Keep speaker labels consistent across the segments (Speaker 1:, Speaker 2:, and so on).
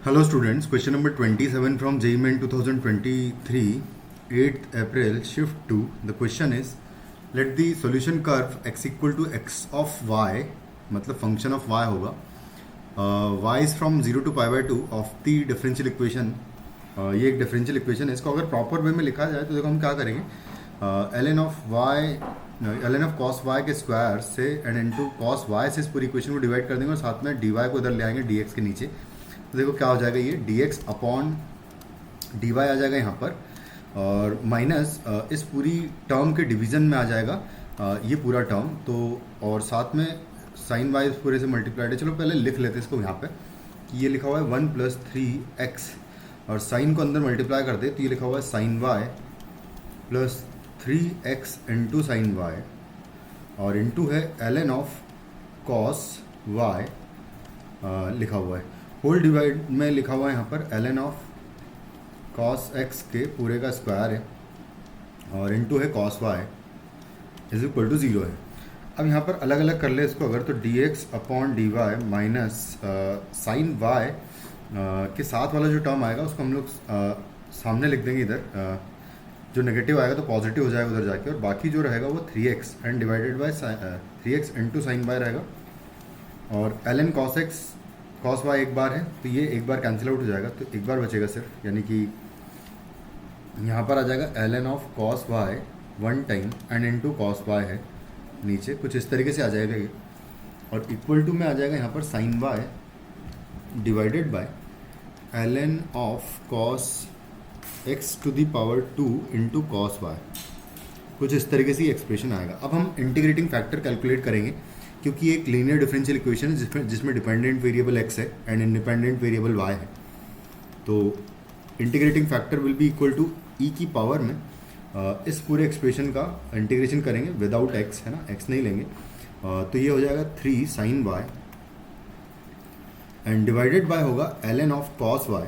Speaker 1: Hello students, question number 27 from JEE Main 2023, 8th April, shift 2. The question is, let the solution curve x equal to x of y, मतलब function of y होगा, y is from 0 to pi by 2 of the differential equation. ये एक differential equation है. इसको अगर proper way में लिखा जाए तो देखो हम क्या करेंगे, ln of cos y के स्क्वायर से and into cos y से इस पूरी इक्वेशन को डिवाइड कर देंगे और साथ में dy को इधर ले आएंगे dx के नीचे. तो देखो क्या हो जाएगा, ये dx अपॉन dy आ जाएगा यहाँ पर, और माइनस इस पूरी टर्म के डिवीज़न में आ जाएगा ये पूरा टर्म. तो और साथ में साइन वाई पूरे से मल्टीप्लाइड है. चलो पहले लिख लेते हैं इसको यहाँ पे कि ये लिखा हुआ है 1 + 3x और साइन को अंदर मल्टीप्लाई कर दे तो ये लिखा हुआ है sine Y plus 3x into sine Y और इंटू है ln ऑफ कॉस वाई लिखा हुआ है. होल डिवाइड में लिखा हुआ है यहाँ पर ln ऑफ कॉस x के पूरे का स्क्वायर है और इंटू है cos y is equal to 0 है. अब यहाँ पर अलग अलग कर ले इसको अगर, तो dx upon dy minus sine y के साथ वाला जो टर्म आएगा उसको हम लोग सामने लिख देंगे इधर. जो नेगेटिव आएगा तो पॉजिटिव हो जाएगा उधर जाके, और बाकी जो रहेगा वो 3x and divided bye 3x into sign y रहेगा. और ln cos x cos y एक बार है तो ये एक बार कैंसिल आउट हो जाएगा तो एक बार बचेगा सिर्फ, यानी कि यहाँ पर आ जाएगा ln of cos y 1 time and into cos y है नीचे, कुछ इस तरीके से आ जाएगा ये. और इक्वल टू में आ जाएगा यहाँ पर sine y divided by ln of cos x to the power 2 into cos y. कुछ इस तरीके से एक्सप्रेशन आएगा. अब हम इंटीग्रेटिंग फैक्टर कैलकुलेट करेंगे क्योंकि एक लीनियर डिफरेंशियल इक्वेशन है जिसमें डिपेंडेंट वेरिएबल x है एंड इंडिपेंडेंट वेरिएबल y है. तो integrating factor will be equal to e की पावर में इस पूरे एक्सप्रेशन का इंटीग्रेशन करेंगे विदाउट x, है ना, x नहीं लेंगे. तो ये हो जाएगा 3 sine y and divided by होगा ln of cos y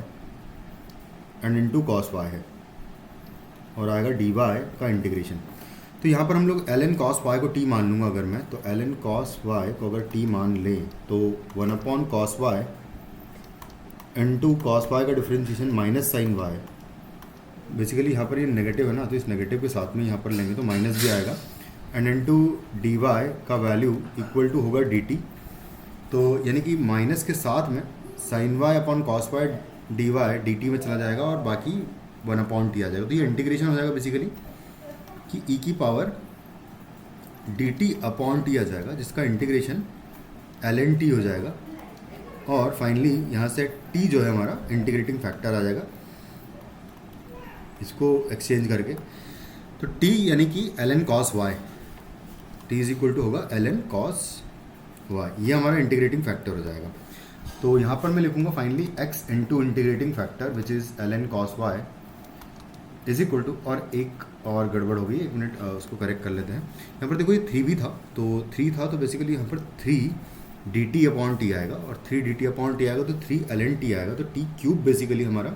Speaker 1: and into cos y है और आएगा dy का इंटीग्रेशन. तो यहाँ पर हम लोग ln cos y को t मान लूँगा अगर मैं, तो ln cos y को अगर t मान लें तो 1 upon cos y into cos y का differentiation minus sine y. Basically यहाँ पर ये नेगेटिव है ना, तो इस नेगेटिव के साथ में यहाँ पर लेंगे तो माइनस भी आएगा एंड इंटू डी वाई का वैल्यू इक्वल टू होगा डी टी. तो यानी कि माइनस के साथ में sine y upon cos y D Y D T में चला जाएगा और बाकी 1 अपॉन टी आ जाएगा. तो ये इंटीग्रेशन हो जाएगा बेसिकली कि e की पावर dt अपॉन टी आ जाएगा जिसका इंटीग्रेशन ln t हो जाएगा. और फाइनली यहाँ से t जो है हमारा इंटीग्रेटिंग फैक्टर आ जाएगा इसको एक्सचेंज करके. तो t यानी कि ln cos y, t is equal to होगा ln cos y. ये हमारा इंटीग्रेटिंग फैक्टर हो जाएगा. तो यहाँ पर मैं लिखूँगा finally x into integrating factor which is ln cos y is equal to, और एक और गड़बड़ हो गई, एक मिनट उसको करेक्ट कर लेते हैं. यहाँ पर देखो ये 3 भी था, तो 3 था तो बेसिकली यहाँ पर 3 डी टी अपॉन टी आएगा और 3 डी टी अपॉन टी आएगा तो 3 ln टी आएगा. तो टी क्यूब बेसिकली हमारा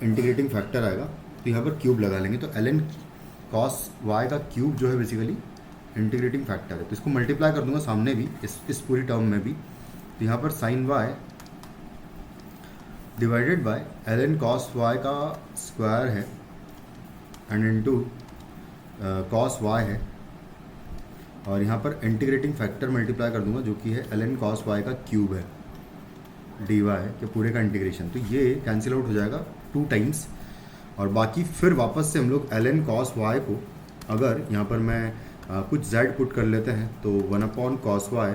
Speaker 1: इंटीग्रेटिंग फैक्टर आएगा. तो यहाँ पर क्यूब लगा लेंगे तो ln cos y का क्यूब जो है बेसिकली इंटीग्रेटिंग फैक्टर है. तो इसको मल्टीप्लाई कर दूंगा सामने भी इस पूरी टर्म में भी. तो यहाँ पर sine y divided by ln cos y का स्क्वायर है एंड इंटू cos y है और यहाँ पर इंटीग्रेटिंग फैक्टर मल्टीप्लाई कर दूंगा जो कि है ln cos y का क्यूब है dy के पूरे का इंटीग्रेशन. तो ये कैंसिल आउट हो जाएगा 2 टाइम्स और बाकी फिर वापस से हम लोग ln cos y को अगर यहाँ पर मैं कुछ z पुट कर लेते हैं तो 1 upon cos y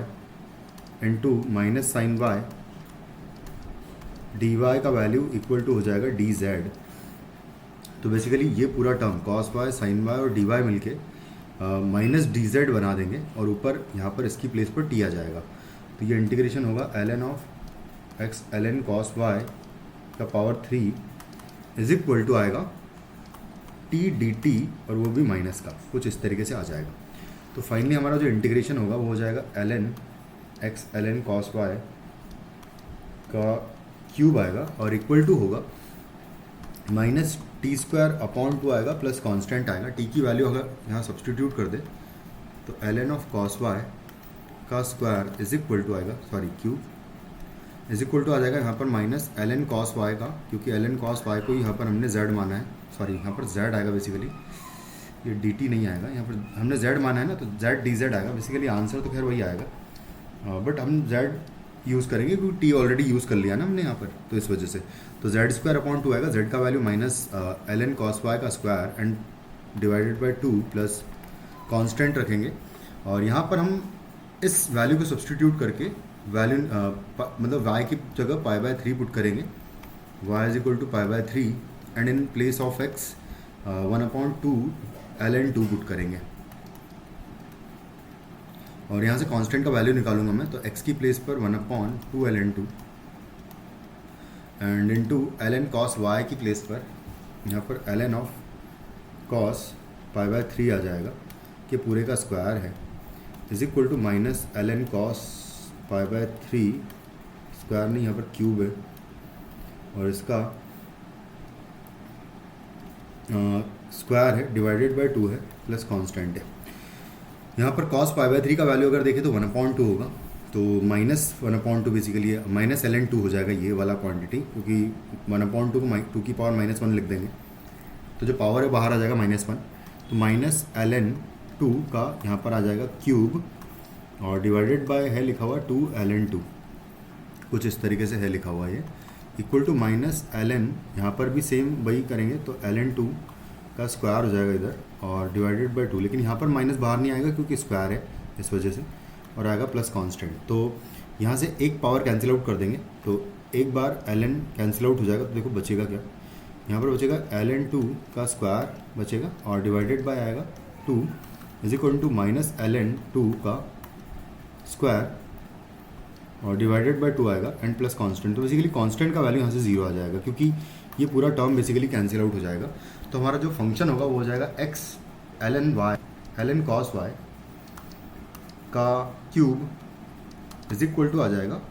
Speaker 1: into minus sine y dy का वैल्यू इक्वल टू हो जाएगा dz. तो बेसिकली ये पूरा term cos y sin y और dy मिलके माइनस dz बना देंगे और ऊपर यहाँ पर इसकी प्लेस पर t आ जाएगा. तो ये इंटीग्रेशन होगा ln of x ln cos y का पावर 3 इज इक्वल टू आएगा t dt और वो भी माइनस का, कुछ इस तरीके से आ जाएगा. तो फाइनली हमारा जो इंटीग्रेशन होगा वो हो जाएगा ln x ln cos y का क्यूब आएगा और इक्वल टू होगा माइनस टी स्क्वायर अपॉन 2 आएगा प्लस कांस्टेंट आएगा. टी की वैल्यू अगर यहाँ सब्सटीट्यूट कर दे तो ln ऑफ cos y का स्क्वायर इज इक्वल टू आएगा, sorry cube, is equal to आ जाएगा यहाँ पर minus L N cos Y का, क्योंकि एल एन कॉस वाई को यहाँ पर हमने जेड माना है, सॉरी यहाँ पर जेड आएगा बेसिकली, ये डी टी नहीं आएगा, यहाँ पर हमने जेड माना है ना, तो जेड डी जेड आएगा बेसिकली, आंसर तो खैर वही आएगा, बट हम जेड यूज़ करेंगे क्योंकि टी ऑलरेडी यूज़ कर लिया ना हमने यहाँ पर, तो इस वजह से तो जेड स्क्वायर अपॉन 2 आएगा, जेड का value minus L N cos Y का square and divided by 2 plus constant रखेंगे, और यहाँ पर हम इस वैल्यू को सब्सटीट्यूट करके वैल्यू मतलब y की जगह पाई बाय 3 पुट करेंगे, y is equal to pi by 3 and in place of x 1/2 ln 2 put करेंगे, और यहाँ से कांस्टेंट का वैल्यू निकालूंगा मैं, तो x की प्लेस पर 1/2 ln 2 and into ln cos y की प्लेस पर यहाँ पर ln of cos pi by 3 आ जाएगा कि पूरे का स्क्वायर है, is equal to minus ln cos pi by 3 square नहीं, यहाँ पर क्यूब है, और इसका स्क्वायर है डिवाइडेड बाय 2 है प्लस कांस्टेंट है। यहाँ पर cos पाई बाय 3 का वैल्यू अगर देखें तो 1/2 होगा, तो माइनस 1/2 बेसिकली माइनस ln 2 हो जाएगा ये वाला क्वांटिटी, क्योंकि 1/2 को 2 की पावर -1 लिख देंगे, तो जो पावर है बाहर आ जाएगा -1, तो माइनस ln 2 का यहाँ पर आ जाएगा क्यूब, और डिवाइडेड बाय है लिखा हुआ 2 ln 2, कुछ इस तरीके से है लिखा हुआ ये, इक्वल टू माइनस ln, यहाँ पर भी सेम वही करेंगे तो ln 2 का स्क्वायर हो जाएगा इधर, और डिवाइडेड बाय 2, लेकिन यहाँ पर माइनस बाहर नहीं आएगा क्योंकि स्क्वायर है इस वजह से, और आएगा प्लस कांस्टेंट, तो यहाँ से एक पावर कैंसिल आउट कर देंगे, तो एक बार ln कैंसिल आउट हो जाएगा, तो देखो बचेगा क्या, यहाँ पर बचेगा ln 2 का स्क्वायर बचेगा, और डिवाइडेड बाय आएगा 2 is equal to minus ln 2 का स्क्वायर, और डिवाइडेड बाय 2 आएगा एंड प्लस कांस्टेंट, तो बेसिकली कांस्टेंट का वैल्यू यहाँ से 0 आ जाएगा, क्योंकि ये पूरा टर्म बेसिकली कैंसिल आउट हो जाएगा, तो हमारा जो फंक्शन होगा वो हो जाएगा x ln cos y का क्यूब इज इक्वल टू आ जाएगा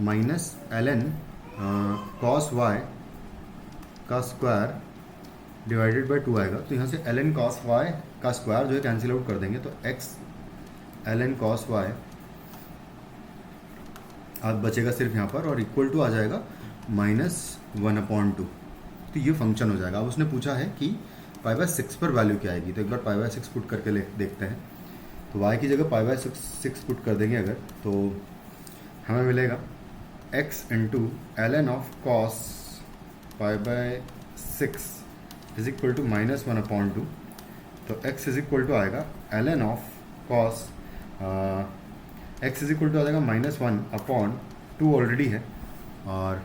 Speaker 1: माइनस ln cos y का स्क्वायर डिवाइडेड बाय 2 आएगा, तो यहाँ से ln cos y का स्क्वायर जो है कैंसिल आउट कर देंगे, तो x ln cos y अब बचेगा सिर्फ यहाँ पर, और इक्वल टू आ जाएगा -1/2, तो ये फंक्शन हो जाएगा। अब उसने पूछा है कि पाई बाय 6 पर वैल्यू क्या आएगी, तो एक बार पाई बाय 6 पुट करके देखते हैं, तो y की जगह पाई बाय 6 पुट कर देंगे अगर, तो हमें मिलेगा x into ln of cos pi by 6 is equal to -1/2, तो x इज इक्वल टू आएगा ln of cos x is equal to आ जाएगा -1/2 ऑलरेडी है, और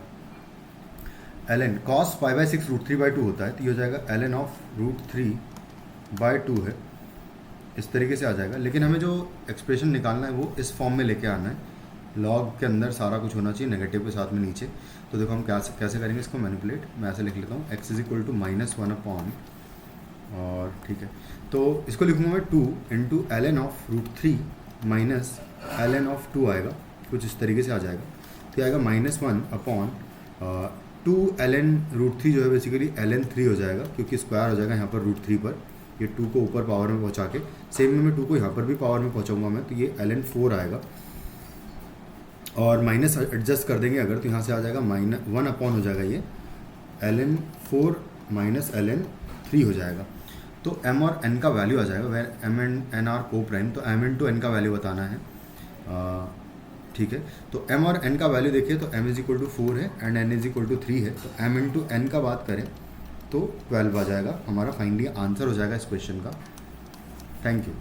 Speaker 1: ln cos पाई बाय 6 √3/2 होता है, तो ये हो जाएगा ln ऑफ √3/2 है, इस तरीके से आ जाएगा। लेकिन हमें जो एक्सप्रेशन निकालना है वो इस फॉर्म में लेके आना है, लॉग के अंदर सारा कुछ होना चाहिए नेगेटिव के साथ में नीचे, तो देखो हम कैसे करेंगे इसको मैनिपुलेट, मैं ऐसे लिख लेता हूँ x इज इक्वल टू -1/, और ठीक है, तो इसको लिखूँगा मैं 2 into ln of √3 minus ln of 2 आएगा, कुछ इस तरीके से आ जाएगा, तो आएगा -1/2 ln √3 जो है बेसिकली ln 3 हो जाएगा, क्योंकि स्क्वायर हो जाएगा यहाँ पर √3 पर, ये 2 को ऊपर पावर में पहुँचा के, सेम में मैं 2 को यहाँ पर भी पावर में पहुँचाऊँगा मैं, तो ये ln 4 आएगा, और माइनस एडजस्ट कर देंगे अगर, तो यहाँ से आ जाएगा -1/ हो जाएगा ये ln 4 माइनस ln 3 हो जाएगा, तो m और n का वैल्यू आ जाएगा, where m and n are co prime, तो m इंटू n का वैल्यू बताना है, ठीक है, तो m और n का वैल्यू देखिए तो m इज इक्वल टू 4 है and n is equal to 3 है, तो m इंटू n का बात करें तो 12 आ जाएगा, हमारा फाइनली आंसर हो जाएगा इस क्वेश्चन का। Thank you.